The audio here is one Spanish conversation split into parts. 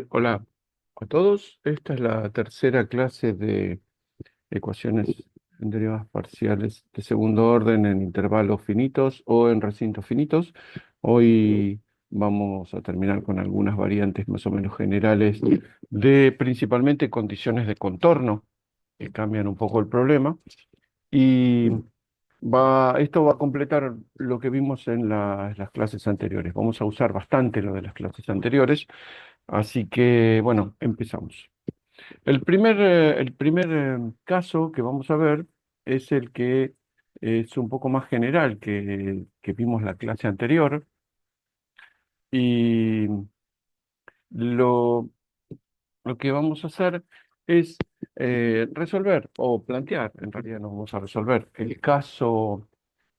Hola a todos. Esta es la tercera clase de ecuaciones en derivadas parciales de segundo orden en intervalos finitos o en recintos finitos. Hoy vamos a terminar con algunas variantes más o menos generales de principalmente condiciones de contorno que cambian un poco el problema. Y esto va a completar lo que vimos en las clases anteriores. Vamos a usar bastante lo de las clases anteriores. Así que, bueno, empezamos. El primer caso que vamos a ver es el que es un poco más general que vimos la clase anterior. Y lo, lo que vamos a hacer es resolver o plantear, en realidad no vamos a resolver, el caso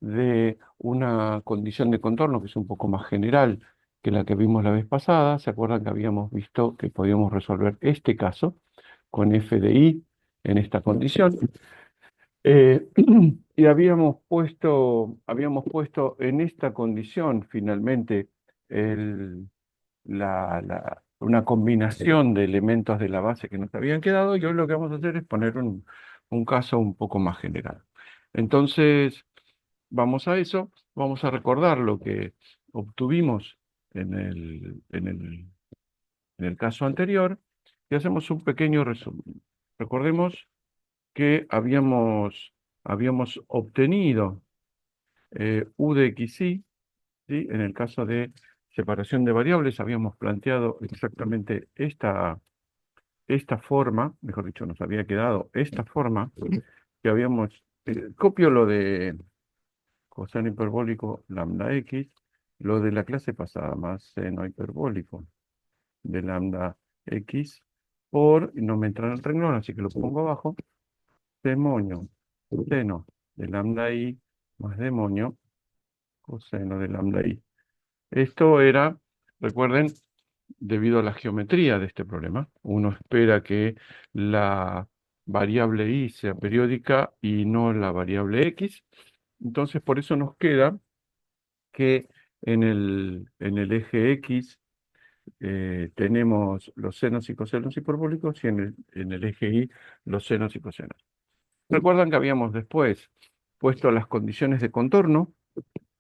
de una condición de contorno que es un poco más general que la que vimos la vez pasada. ¿Se acuerdan que habíamos visto que podíamos resolver este caso con f de i en esta condición? Y habíamos puesto en esta condición finalmente una combinación de elementos de la base que nos habían quedado, y hoy lo que vamos a hacer es poner un caso un poco más general. Entonces, vamos a eso, vamos a recordar lo que obtuvimos en el caso anterior y hacemos un pequeño resumen. Recordemos que habíamos obtenido u de xy, ¿sí? En el caso de separación de variables habíamos planteado exactamente esta forma, mejor dicho, nos había quedado esta forma que copio lo de coseno hiperbólico lambda x, lo de la clase pasada, más seno hiperbólico de lambda x y no me entra en el renglón, así que lo pongo abajo, demonio, seno de lambda i más demonio, coseno de lambda i. Esto era, recuerden, debido a la geometría de este problema. Uno espera que la variable y sea periódica y no la variable x. Entonces, por eso nos queda que en el eje x tenemos los senos y cosenos hiperbólicos y en el eje y los senos y cosenos. Recuerdan que habíamos después puesto las condiciones de contorno.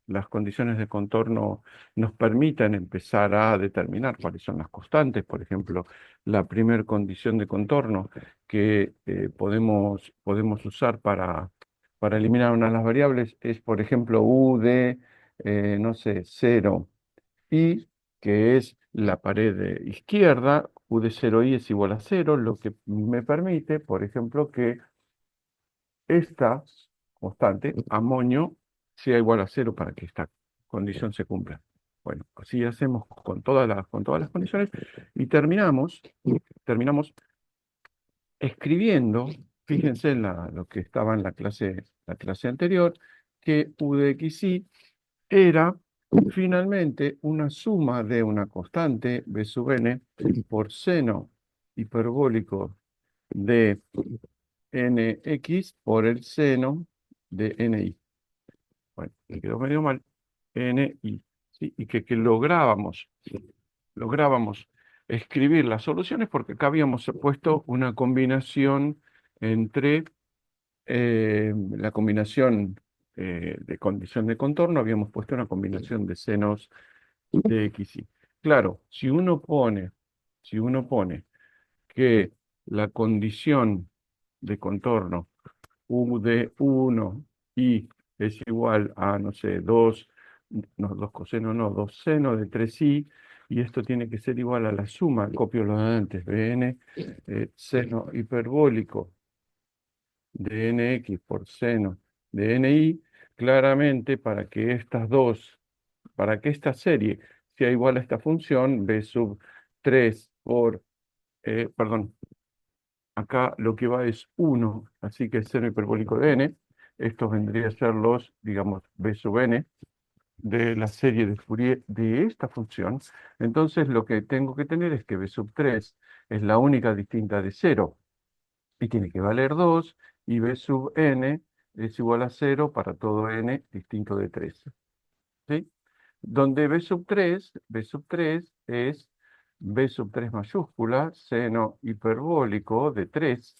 Las condiciones de contorno nos permiten empezar a determinar cuáles son las constantes. Por ejemplo, la primera condición de contorno que podemos usar para eliminar una de las variables es, por ejemplo, u de, no sé, 0 y, que es la pared de izquierda. U de 0i es igual a 0, lo que me permite, por ejemplo, que esta constante, amonio, sea igual a 0 para que esta condición se cumpla. Bueno, así hacemos con todas las condiciones y terminamos escribiendo, fíjense en lo que estaba en la clase anterior, que u de xy era finalmente una suma de una constante b sub n por seno hiperbólico de nx por el seno de ni. Bueno, me quedó medio mal, ni, ¿sí? Y que lográbamos escribir las soluciones porque acá habíamos puesto una combinación entre la combinación de condición de contorno, habíamos puesto una combinación de senos de x y. Claro, si uno pone que la condición de contorno u de uno y es igual a, no sé, 2, no, 2 coseno, no, 2 seno de 3i, y esto tiene que ser igual a la suma, copio lo de antes, bn, seno hiperbólico de nx por seno de ni. Claramente, para que esta serie sea igual a esta función, b sub 3 perdón, acá lo que va es 1, así que es seno hiperbólico de n. Estos vendrían a ser digamos, b sub n de la serie de Fourier de esta función. Entonces, lo que tengo que tener es que b sub 3 es la única distinta de 0 y tiene que valer 2, y b sub n es igual a 0 para todo n distinto de 3. ¿Sí? Donde b sub 3 es B sub 3 mayúscula, seno hiperbólico de 3.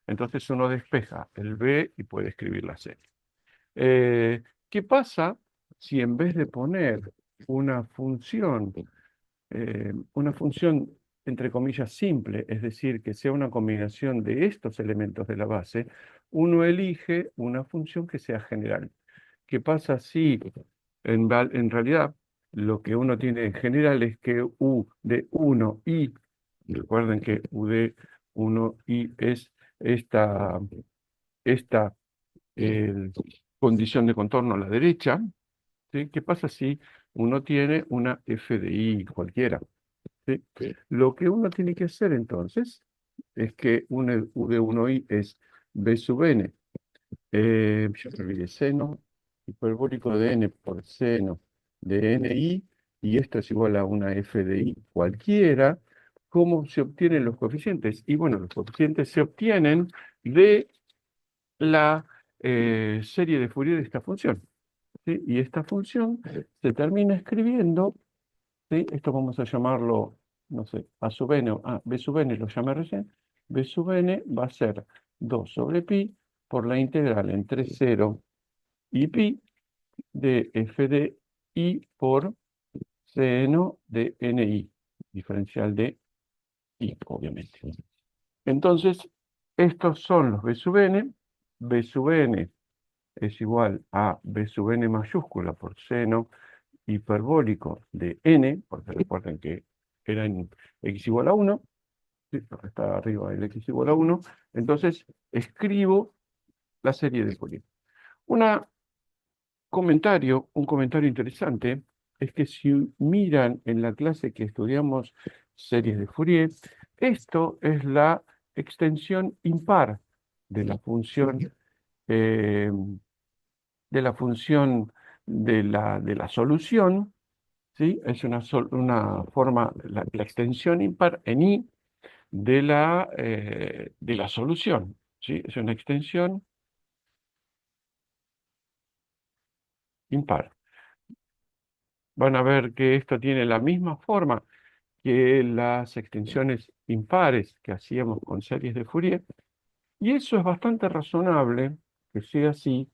Entonces uno despeja el B y puede escribir la C. ¿Qué pasa si en vez de poner una función entre comillas simple, es decir, que sea una combinación de estos elementos de la base, uno elige una función que sea general? ¿Qué pasa si en realidad lo que uno tiene en general es que U de 1i, recuerden que U de 1i es esta eh, condición de contorno a la derecha? ¿Sí? ¿Qué pasa si uno tiene una f de i cualquiera? ¿Sí? Lo que uno tiene que hacer entonces es que un U de 1i es b sub n, ya me olvidé, seno hiperbólico de n por seno de ni, y esto es igual a una f de i cualquiera. ¿Cómo se obtienen los coeficientes? Y bueno, los coeficientes se obtienen de la serie de Fourier de esta función. ¿Sí? Y esta función se termina escribiendo, ¿sí? Esto vamos a llamarlo, no sé, A sub n, B sub n lo llamé recién. B sub n va a ser 2 sobre pi por la integral entre 0 y pi de f de i por seno de ni, diferencial de i, obviamente. Entonces, estos son los B sub n. B sub n es igual a B sub n mayúscula por seno hiperbólico de n, porque recuerden que era en x igual a 1, ¿sí? Está arriba el x igual a 1, entonces escribo la serie de Fourier. Un comentario interesante es que si miran en la clase que estudiamos series de Fourier, esto es la extensión impar de la función eh, de la función de la solución, ¿sí? Es una forma, la extensión impar en i de la solución, ¿sí? Es una extensión impar. Van a ver que esto tiene la misma forma que las extensiones impares que hacíamos con series de Fourier, y eso es bastante razonable que sea así,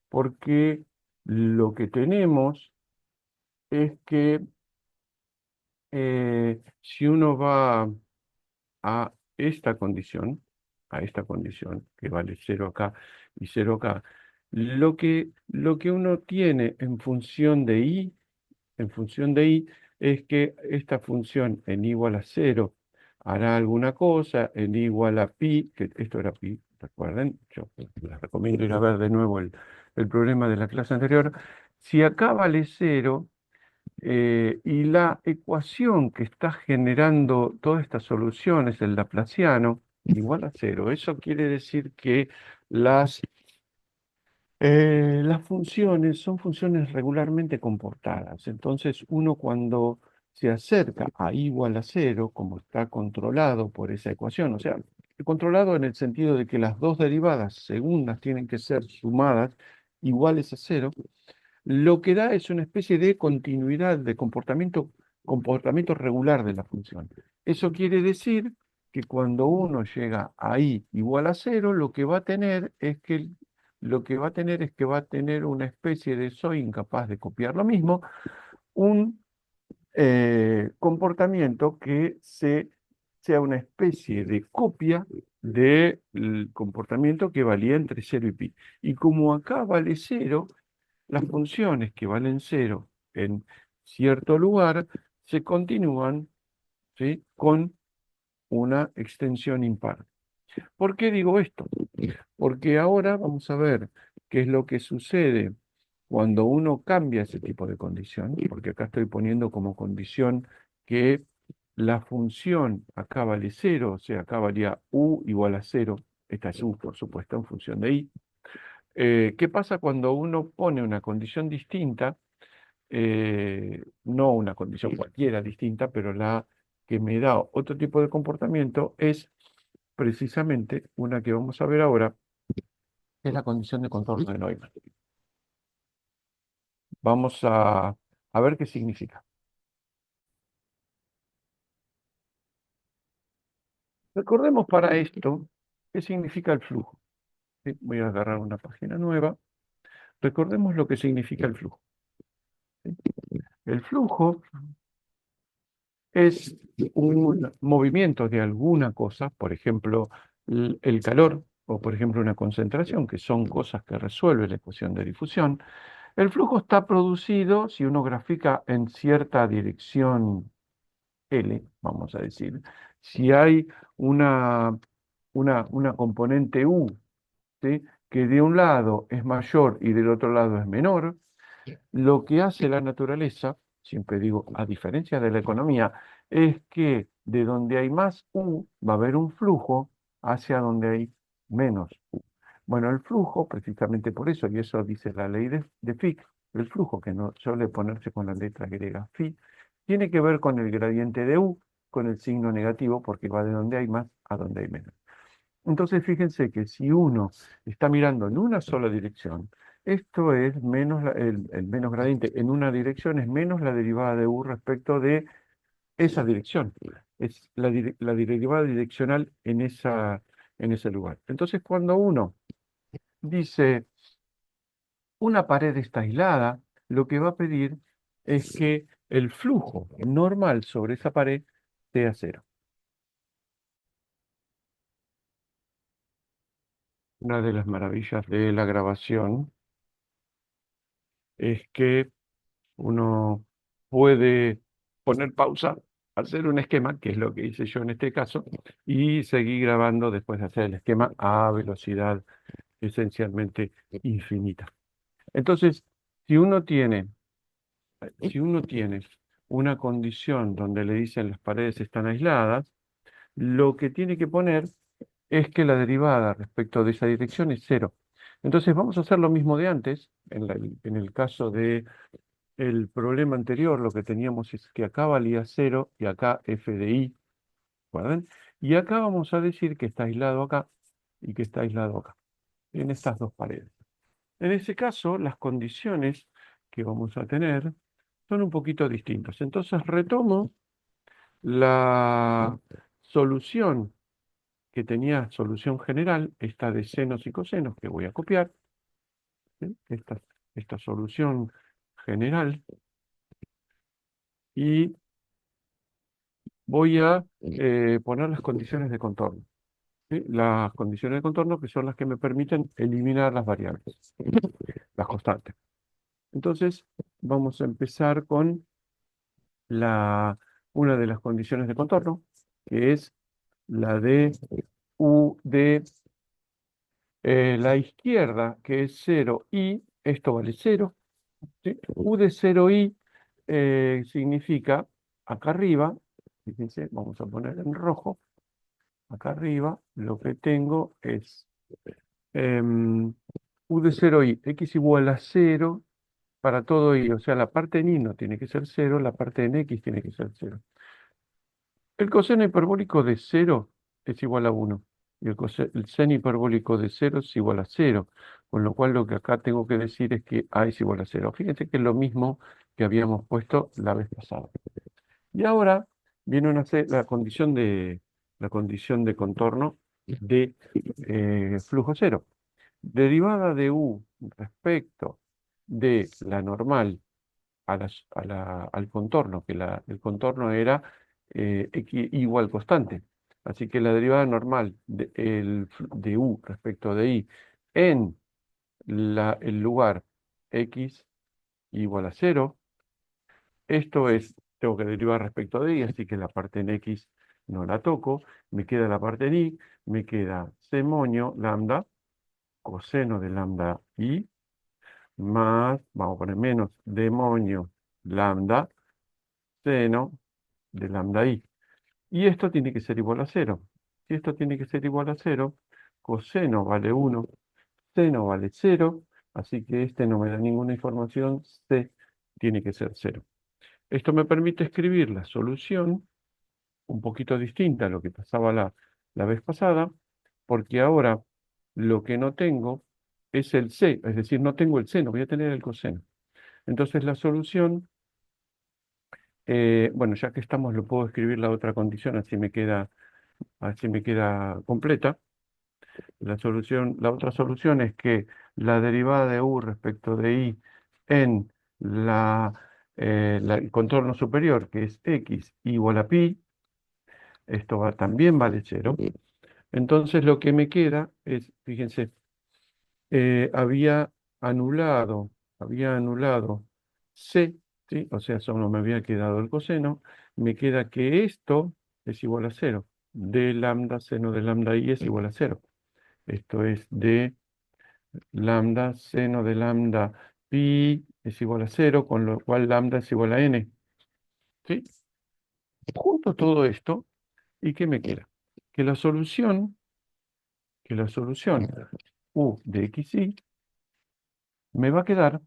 porque lo que tenemos es que si uno va a a esta condición, que vale 0 acá y 0 acá, lo que uno tiene en función de i, es que esta función en igual a 0 hará alguna cosa, en igual a pi, que esto era pi, recuerden, yo les recomiendo ir a ver de nuevo el problema de la clase anterior. Si acá vale 0, y la ecuación que está generando todas estas soluciones, el laplaciano, igual a 0, eso quiere decir que las funciones son funciones regularmente comportadas. Entonces, uno cuando se acerca a igual a 0, como está controlado por esa ecuación, o sea, controlado en el sentido de que las dos derivadas segundas tienen que ser sumadas iguales a 0, lo que da es una especie de continuidad de comportamiento regular de la función. Eso quiere decir que cuando uno llega a i igual a 0, lo que va a tener una especie de, soy incapaz de copiar lo mismo, un comportamiento que sea una especie de copia del comportamiento que valía entre 0 y pi. Y como acá vale 0, las funciones que valen 0 en cierto lugar se continúan, ¿sí? Con una extensión impar. ¿Por qué digo esto? Porque ahora vamos a ver qué es lo que sucede cuando uno cambia ese tipo de condición, porque acá estoy poniendo como condición que la función acá vale 0, o sea, acá valía u igual a 0, esta es u, por supuesto, en función de i. ¿Qué pasa cuando uno pone una condición distinta? No una condición cualquiera distinta, pero la que me da otro tipo de comportamiento es precisamente una que vamos a ver ahora, que es la condición de contorno de Neumann. Vamos a ver qué significa. Recordemos para esto qué significa el flujo. ¿Sí? Voy a agarrar una página nueva. Recordemos lo que significa el flujo. ¿Sí? El flujo es un movimiento de alguna cosa, por ejemplo, el calor o por ejemplo una concentración, que son cosas que resuelve la ecuación de difusión. El flujo está producido si uno grafica en cierta dirección L, vamos a decir. Si hay una, una componente U, ¿sí? Que de un lado es mayor y del otro lado es menor, lo que hace la naturaleza, siempre digo, a diferencia de la economía, es que de donde hay más U va a haber un flujo hacia donde hay menos U. Bueno, el flujo, precisamente por eso, y eso dice la ley de Fick, el flujo que no suele ponerse con la letra griega phi, tiene que ver con el gradiente de U, con el signo negativo, porque va de donde hay más a donde hay menos. Entonces, fíjense que si uno está mirando en una sola dirección, esto es menos el menos gradiente en una dirección es menos la derivada de u respecto de esa dirección. Es la derivada direccional en ese lugar. Entonces, cuando uno dice una pared está aislada, lo que va a pedir es que el flujo normal sobre esa pared sea cero. Una de las maravillas de la grabación es que uno puede poner pausa, hacer un esquema, que es lo que hice yo en este caso, y seguir grabando después de hacer el esquema a velocidad esencialmente infinita. Entonces, si uno tiene, si uno tiene una condición donde le dicen las paredes están aisladas, lo que tiene que poner es que la derivada respecto de esa dirección es cero. Entonces vamos a hacer lo mismo de antes, en el caso de el problema anterior, lo que teníamos es que acá valía cero y acá f de i, ¿recuerdan? Y acá vamos a decir que está aislado acá y que está aislado acá, en estas dos paredes. En ese caso, las condiciones que vamos a tener son un poquito distintas. Entonces retomo la solución que tenía solución general, esta de senos y cosenos, que voy a copiar, ¿sí? Esta solución general, y voy a poner las condiciones de contorno. ¿Sí? Las condiciones de contorno que son las que me permiten eliminar las variables, las constantes. Entonces, vamos a empezar con una de las condiciones de contorno, que es la de U de la izquierda, que es 0i, esto vale 0. ¿Sí? U de 0i significa acá arriba, fíjense, vamos a poner en rojo, acá arriba lo que tengo es U de 0i, x igual a 0 para todo i, o sea, la parte en y no tiene que ser 0, la parte en x tiene que ser 0. El coseno hiperbólico de 0 es igual a 1 y el seno hiperbólico de 0 es igual a 0, con lo cual lo que acá tengo que decir es que a es igual a 0. Fíjense que es lo mismo que habíamos puesto la vez pasada. Y ahora viene la condición de contorno de flujo cero. Derivada de u respecto de la normal al contorno, que el contorno era igual constante. Así que la derivada normal de u respecto de i en el lugar x igual a cero, esto es, tengo que derivar respecto de y, así que la parte en x no la toco, me queda la parte en y, me queda semonio lambda, coseno de lambda i, más, vamos a poner menos, demonio lambda, seno de lambda i. Y esto tiene que ser igual a cero. Si esto tiene que ser igual a cero, coseno vale 1, seno vale 0, así que este no me da ninguna información, c tiene que ser 0. Esto me permite escribir la solución un poquito distinta a lo que pasaba la vez pasada, porque ahora lo que no tengo es el c, es decir, no tengo el seno, voy a tener el coseno. Entonces la solución, bueno, ya que estamos, lo puedo escribir la otra condición, así me queda así me queda completa. La otra solución es que la derivada de u respecto de i en el contorno superior, que es x igual a pi, esto también vale cero. Entonces lo que me queda es, fíjense, había había anulado c, ¿sí? O sea, solo me había quedado el coseno. Me queda que esto es igual a cero. D lambda seno de lambda i es igual a cero. Esto es d lambda seno de lambda pi es igual a cero, con lo cual lambda es igual a n. ¿Sí? Junto todo esto, ¿y qué me queda? Que la solución, que la solución u de xy me va a quedar,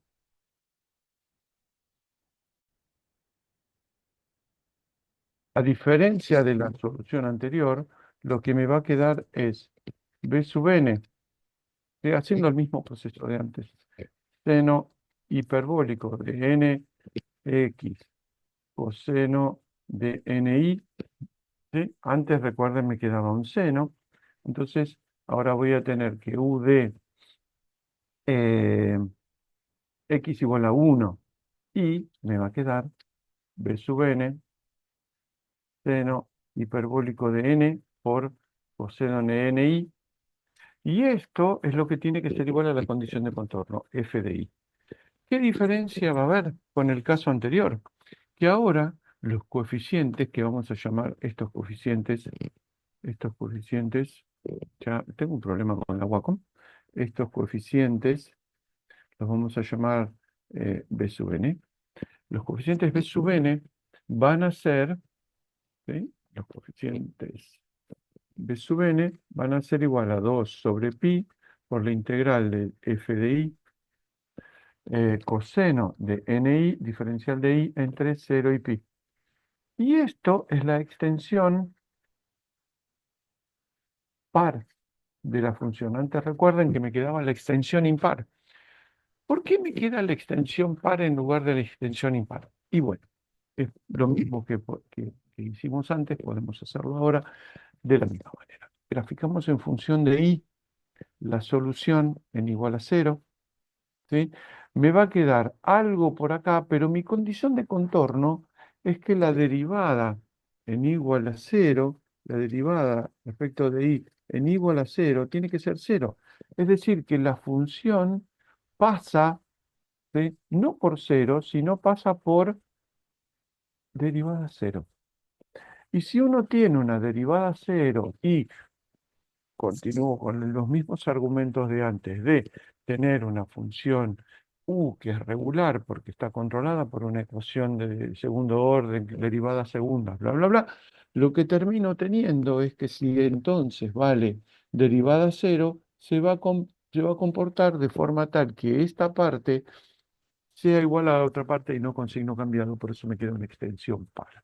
a diferencia de la solución anterior, lo que me va a quedar es b sub n, haciendo el mismo proceso de antes, seno hiperbólico de nx coseno de ni, ¿sí? Antes, recuerden, me quedaba un seno, entonces ahora voy a tener que u de eh, x igual a 1 y me va a quedar b sub n seno hiperbólico de n por coseno de ni. Y esto es lo que tiene que ser igual a la condición de contorno, f de i. ¿Qué diferencia va a haber con el caso anterior? Que ahora los coeficientes, que vamos a llamar estos coeficientes, ya tengo un problema con la Wacom, estos coeficientes los vamos a llamar b sub n. Los coeficientes b sub n van a ser, ¿sí? Los coeficientes b sub n van a ser igual a 2 sobre pi por la integral de f de i, coseno de ni, diferencial de i entre 0 y pi. Y esto es la extensión par de la función. Antes recuerden que me quedaba la extensión impar. ¿Por qué me queda la extensión par en lugar de la extensión impar? Y bueno, es lo mismo que hicimos antes, podemos hacerlo ahora de la misma manera. Graficamos en función de i la solución en igual a cero, ¿sí? Me va a quedar algo por acá, pero mi condición de contorno es que la derivada en igual a cero, la derivada respecto de i en igual a cero, tiene que ser cero. Es decir, que la función pasa, ¿sí? No por cero, sino pasa por derivada cero. Y si uno tiene una derivada cero y continúo con los mismos argumentos de antes, de tener una función u que es regular porque está controlada por una ecuación de segundo orden, derivada segunda, bla, bla, bla, lo que termino teniendo es que si entonces vale derivada cero, se va a comportar de forma tal que esta parte sea irial a la otra parte y no con signo cambiado, por eso me queda una extensión para.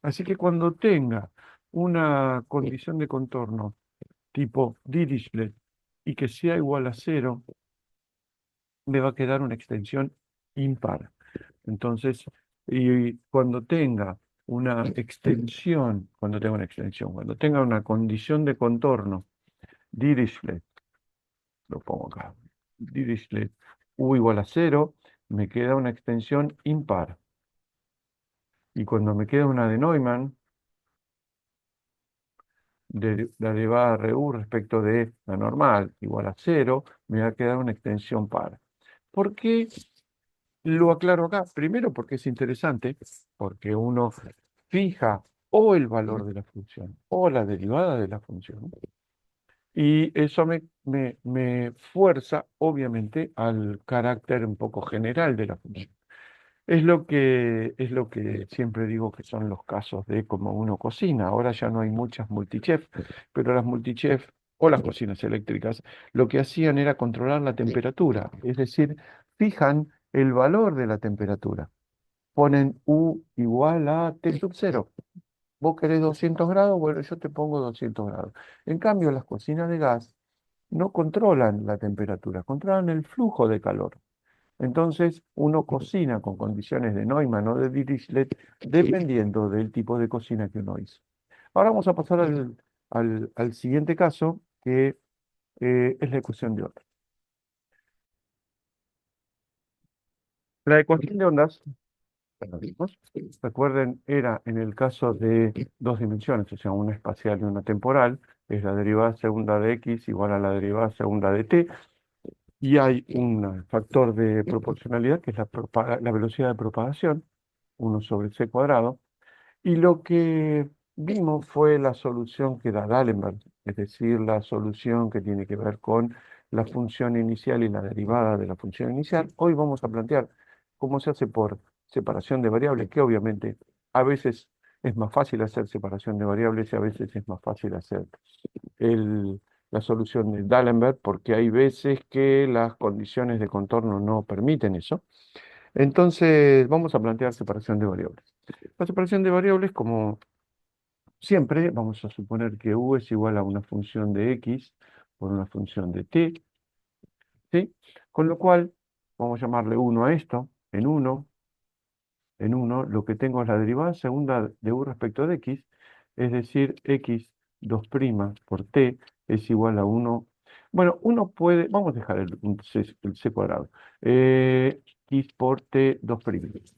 Así que cuando tenga una condición de contorno tipo Dirichlet y que sea igual a cero, me va a quedar una extensión impar. Entonces, y cuando tenga una condición de contorno Dirichlet, lo pongo acá, Dirichlet u igual a cero, me queda una extensión impar. Y cuando me queda una de Neumann, de la derivada RU respecto de la normal igual a cero, me va a quedar una extensión par. ¿Por qué lo aclaro acá? Primero porque es interesante, porque uno fija o el valor de la función o la derivada de la función, y eso me fuerza, obviamente, al carácter un poco general de la función. Es lo que siempre digo que son los casos de cómo uno cocina. Ahora ya no hay muchas multichef, pero las multichef o las cocinas eléctricas lo que hacían era controlar la temperatura, es decir, fijan el valor de la temperatura. Ponen U igual a T sub 0. Vos querés 200 grados, bueno, yo te pongo 200 grados. En cambio, las cocinas de gas no controlan la temperatura, controlan el flujo de calor. Entonces, uno cocina con condiciones de Neumann o de Dirichlet dependiendo del tipo de cocina que uno hizo. Ahora vamos a pasar al siguiente caso, que es la ecuación de ondas. La ecuación de ondas, la vimos, recuerden, era en el caso de dos dimensiones, o sea, una espacial y una temporal, es la derivada segunda de x igual a la derivada segunda de t, y hay un factor de proporcionalidad, que es la velocidad de propagación, 1/c². Y lo que vimos fue la solución que da D'Alembert, es decir, la solución que tiene que ver con la función inicial y la derivada de la función inicial. Hoy vamos a plantear cómo se hace por separación de variables, que obviamente a veces es más fácil hacer separación de variables y a veces es más fácil hacer el- la solución de D'Alembert, porque hay veces que las condiciones de contorno no permiten eso. Entonces, vamos a plantear separación de variables. La separación de variables, como siempre, vamos a suponer que u es igual a una función de x por una función de t, ¿sí? Con lo cual, vamos a llamarle 1 a esto, en uno lo que tengo es la derivada segunda de u respecto de x, es decir, x 2' por t es igual a 1. Bueno, uno puede, vamos a dejar el c², x por t 2'.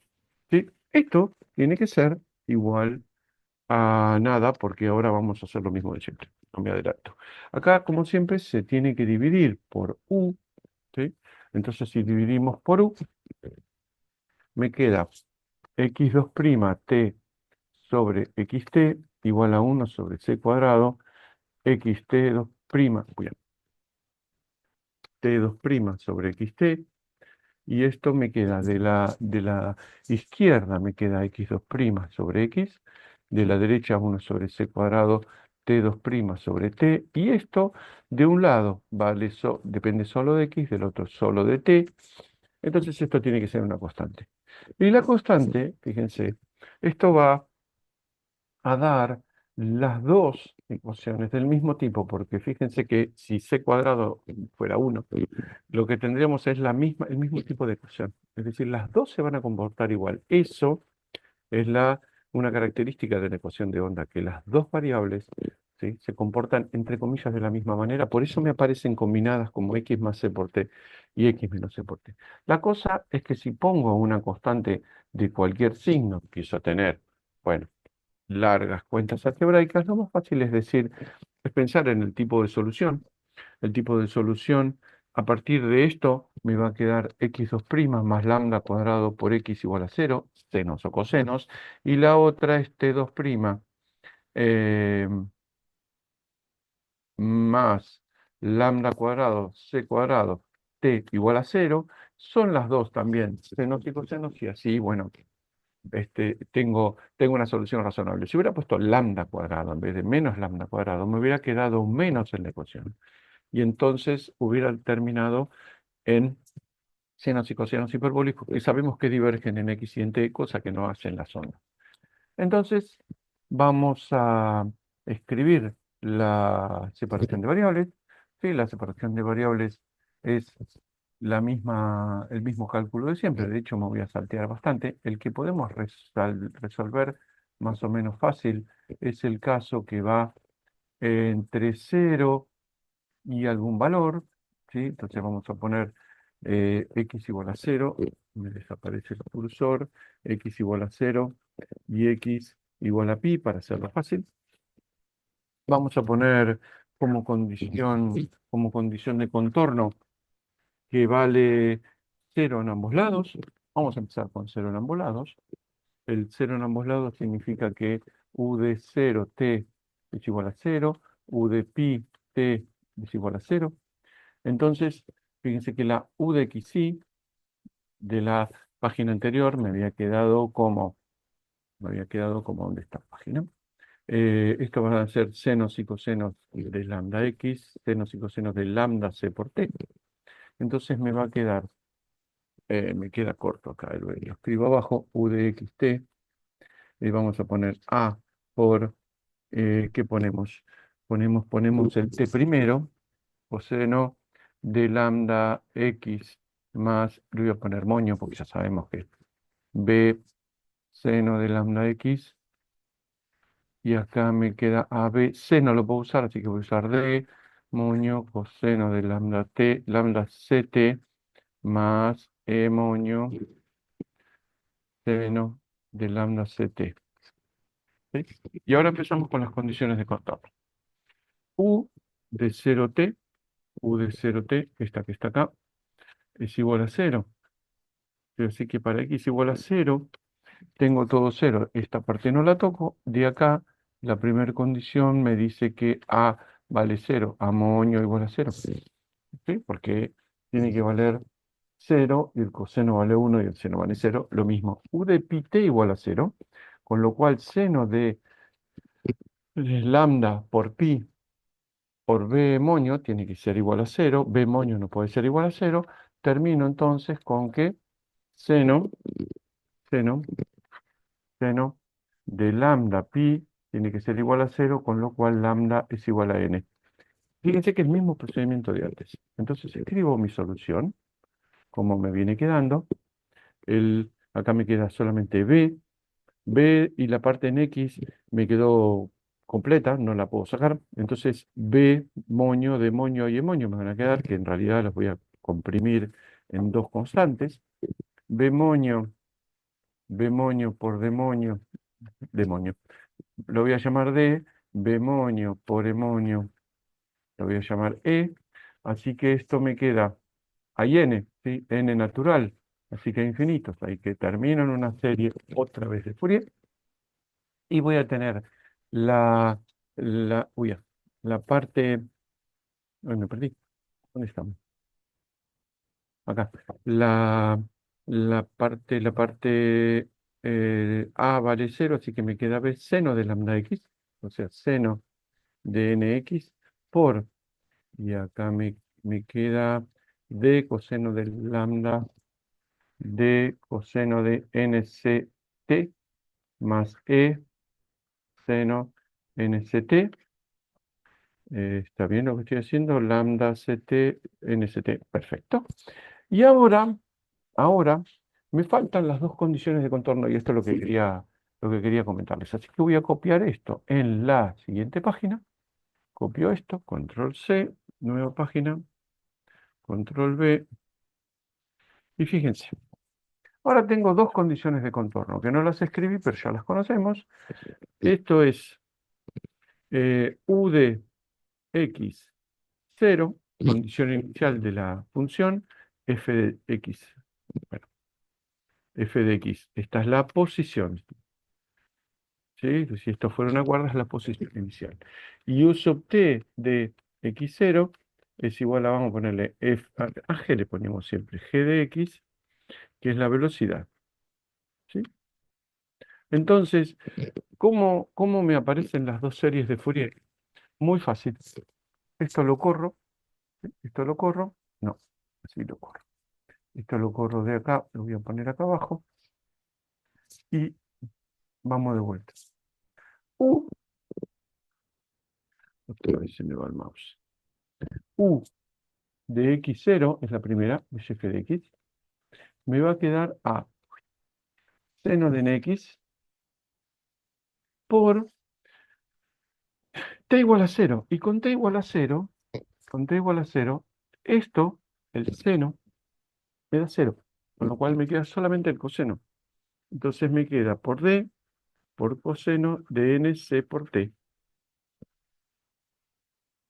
¿Sí? Esto tiene que ser igual a nada, porque ahora vamos a hacer lo mismo de siempre. No me adelanto. Acá, como siempre, se tiene que dividir por u, ¿sí? Entonces, si dividimos por u, me queda x2' t sobre xt igual a 1/c², xt2', uy, t2' sobre xt. Y esto me queda de la izquierda, me queda x2' sobre x, de la derecha 1/c², t2' sobre t, y esto de un lado depende solo de x, del otro solo de t, entonces esto tiene que ser una constante. Y la constante, fíjense, esto va a dar las dos ecuaciones del mismo tipo, porque fíjense que si c² fuera 1, lo que tendríamos es el mismo tipo de ecuación. Es decir, las dos se van a comportar igual. Eso es una característica de la ecuación de onda, que las dos variables, ¿sí?, se comportan entre comillas de la misma manera. Por eso me aparecen combinadas como x más c por t y x menos c por t. La cosa es que si pongo una constante de cualquier signo, empiezo a tener, bueno, largas cuentas algebraicas, lo más fácil es pensar en el tipo de solución. El tipo de solución, a partir de esto, me va a quedar x2' más lambda cuadrado por x igual a 0, senos o cosenos, y la otra es t2' eh, más lambda cuadrado c², t igual a 0, son las dos también, senos y cosenos, y así, bueno, tengo una solución razonable. Si hubiera puesto lambda cuadrado en vez de menos lambda cuadrado, me hubiera quedado un menos en la ecuación. Y entonces hubiera terminado en senos y cosenos hiperbólicos que sabemos que divergen en x y en t, cosa que no hacen la sonda. Entonces, vamos a escribir la separación de variables. Sí, la separación de variables es el mismo cálculo de siempre. De hecho, me voy a saltear bastante. El que podemos resolver más o menos fácil es el caso que va entre 0 y algún valor, ¿sí? Entonces vamos a poner x igual a 0, me desaparece el cursor, x igual a 0 y x igual a pi para hacerlo fácil. Vamos a poner como condición de contorno que vale 0 en ambos lados. Vamos a empezar con 0 en ambos lados. El 0 en ambos lados significa que u de 0 t es igual a 0, u de pi t es igual a 0. Entonces, fíjense que la u de xy de la página anterior me había quedado como donde está la página. Esto van a ser senos y cosenos de lambda x, senos y cosenos de lambda c por t. Entonces me queda corto acá, lo escribo abajo, u de xt, y vamos a poner a por, ¿qué ponemos? Ponemos el t primero, coseno de lambda x más, le voy a poner moño porque ya sabemos que b seno de lambda x y acá me queda AB. C no lo puedo usar, así que voy a usar D, moño, coseno de lambda T, lambda CT, más E moño, seno de lambda CT. ¿Sí? Y ahora empezamos con las condiciones de contorno. U de 0T, U de 0T, esta que está acá, es igual a 0. Así que para X igual a 0, tengo todo 0. Esta parte no la toco. De acá, la primera condición me dice que A vale 0, A moño igual a 0. ¿Sí? Porque tiene que valer 0 y el coseno vale 1 y el seno vale 0. Lo mismo, U de pi t igual a 0, con lo cual seno de lambda por pi por b moño tiene que ser igual a 0. B moño no puede ser igual a 0. Termino entonces con que seno, seno, seno de lambda pi tiene que ser igual a 0, con lo cual lambda es igual a n. Fíjense que es el mismo procedimiento de antes. Entonces escribo mi solución, como me viene quedando. Acá me queda solamente b. B y la parte en X me quedó completa, no la puedo sacar. Entonces B, moño, de moño y moño me van a quedar, que en realidad los voy a comprimir en dos constantes. B moño por demonio, demonio. Lo voy a llamar D, B moño por moño, lo voy a llamar E. Así que esto me queda, hay N, ¿sí? N natural, así que infinitos. Ahí que termino en una serie otra vez de Fourier. Y voy a tener la, uy, la parte, ay, me perdí, ¿dónde estamos? Acá. La, la parte A vale 0, así que me queda B seno de lambda X, o sea, seno de NX por, y acá me queda D coseno de lambda, D coseno de NCT más E seno NCT. ¿Está bien lo que estoy haciendo? Lambda CT, NCT. Perfecto. Y ahora me faltan las dos condiciones de contorno y esto es lo que quería comentarles. Así que voy a copiar esto en la siguiente página. Copio esto, control C, nueva página, control V. Y fíjense, ahora tengo dos condiciones de contorno que no las escribí, pero ya las conocemos. Esto es U de X 0, condición inicial de la función, f de x. Bueno, f de x, esta es la posición. ¿Sí? Si esto fuera una guarda, es la posición inicial. Y u sub t de x0 es igual a, vamos a ponerle f, a g le ponemos siempre g de x, que es la velocidad. ¿Sí? Entonces, ¿cómo me aparecen las dos series de Fourier? Muy fácil. Esto lo corro, ¿sí? Esto lo corro, no, así lo corro. Esto lo corro de acá, lo voy a poner acá abajo. Y vamos de vuelta. U, otra vez se me va el mouse. U de x0 es la primera, es f de x. Me va a quedar a seno de nx por t igual a 0. Y con t igual a 0, con t igual a 0, esto, el seno, me da 0. Con lo cual me queda solamente el coseno. Entonces me queda por d, por coseno de nc por t.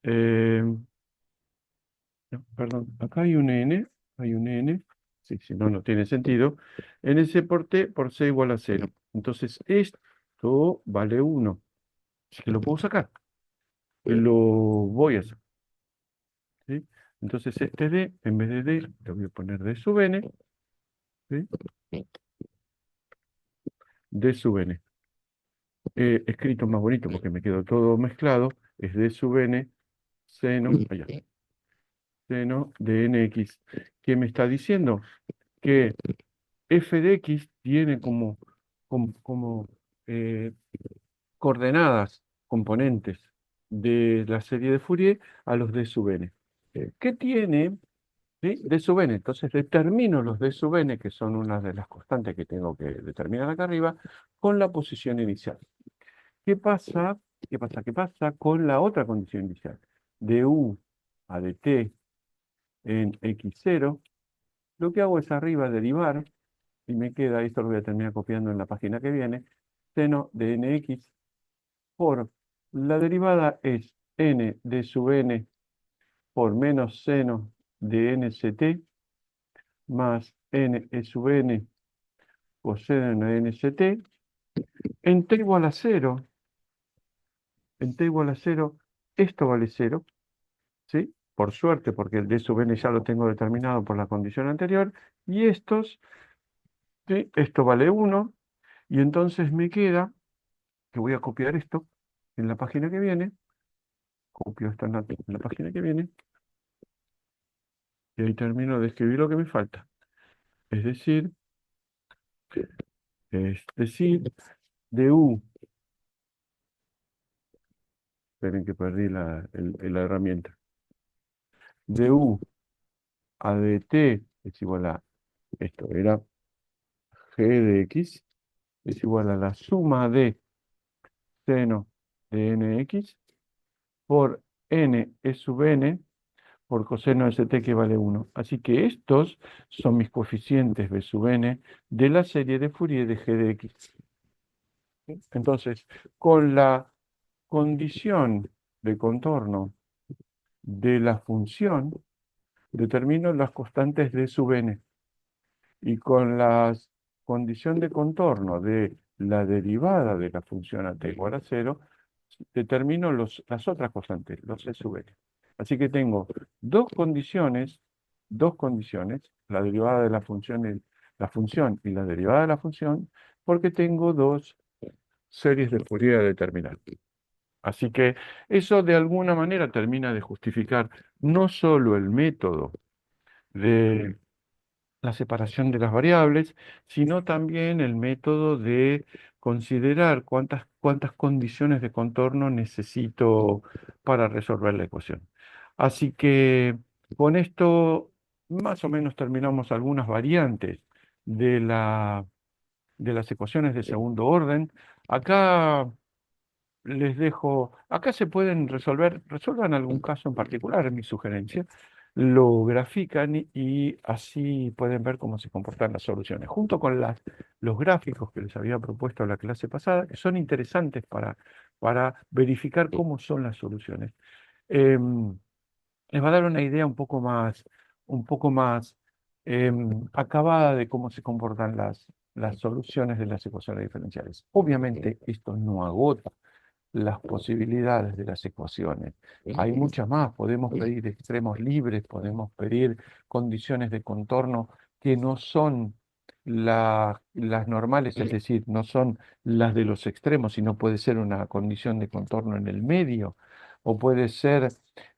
Eh, no, perdón, acá hay un n, sí, si no, no tiene sentido. NC por t por c igual a 0. Entonces esto vale 1. Así que lo puedo sacar. Lo voy a sacar. ¿Sí? Entonces este d, en vez de d, le voy a poner d sub n. ¿Sí? D sub n. Escrito más bonito porque me quedó todo mezclado. Es d sub n seno, allá, seno de nx. ¿Qué me está diciendo? Que f de x tiene como eh, coordenadas, componentes de la serie de Fourier a los d sub n. ¿Qué tiene? ¿Sí? D sub n. Entonces determino los d sub n, que son una de las constantes que tengo que determinar acá arriba, con la posición inicial. ¿Qué pasa? ¿Qué pasa? ¿Qué pasa con la otra condición inicial? De u a de t en x0, lo que hago es arriba derivar y me queda, esto lo voy a terminar copiando en la página que viene, seno de nx por la derivada es n de sub n por menos seno de nct más n e sub n coseno de nct en t igual a 0. En t igual a 0, esto vale 0, ¿sí? Por suerte, porque el d sub n ya lo tengo determinado por la condición anterior. Y estos, ¿sí? Esto vale 1. Y entonces me queda que voy a copiar esto en la página que viene. Copio esto en la página que viene. Y ahí termino de escribir lo que me falta. Es decir, du, esperen que perdí la herramienta. Du a dt es igual a, esto era g de x, es igual a la suma de seno de nx por n e sub n por coseno de st que vale 1. Así que estos son mis coeficientes b sub n de la serie de Fourier de g de x. Entonces, con la condición de contorno de la función, determino las constantes de sub n. Y con la condición de contorno de la derivada de la función a t igual a 0, determino las otras constantes, los e sub n. Así que tengo dos condiciones, la derivada de la función y la derivada de la función, porque tengo dos series de Fourier a determinar. Así que eso de alguna manera termina de justificar no solo el método de la separación de las variables, sino también el método de considerar cuántas condiciones de contorno necesito para resolver la ecuación. Así que con esto más o menos terminamos algunas variantes de de las ecuaciones de segundo orden. Acá les dejo, acá se pueden resuelvan algún caso en particular, es mi sugerencia, lo grafican y así pueden ver cómo se comportan las soluciones, junto con los gráficos que les había propuesto la clase pasada, que son interesantes para verificar cómo son las soluciones. Em, Les va a dar una idea un poco más acabada de cómo se comportan las soluciones de las ecuaciones diferenciales. Obviamente, esto no agota las posibilidades de las ecuaciones. Hay muchas más, podemos pedir extremos libres, podemos pedir condiciones de contorno que no son las normales, es decir, no son las de los extremos, sino puede ser una condición de contorno en el medio, o puede ser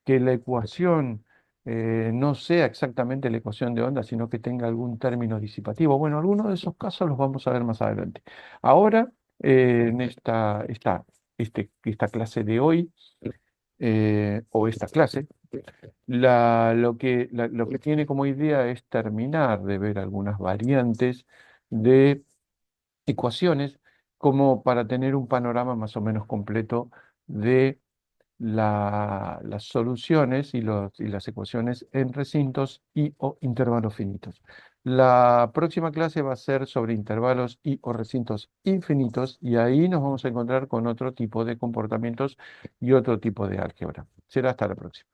que la ecuación no sea exactamente la ecuación de onda, sino que tenga algún término disipativo. Bueno, algunos de esos casos los vamos a ver más adelante. Ahora, en esta clase de hoy, o esta clase, lo que tiene como idea es terminar de ver algunas variantes de ecuaciones como para tener un panorama más o menos completo de las soluciones y las ecuaciones en recintos y o intervalos finitos. La próxima clase va a ser sobre intervalos y o recintos infinitos y ahí nos vamos a encontrar con otro tipo de comportamientos y otro tipo de álgebra. Será hasta la próxima.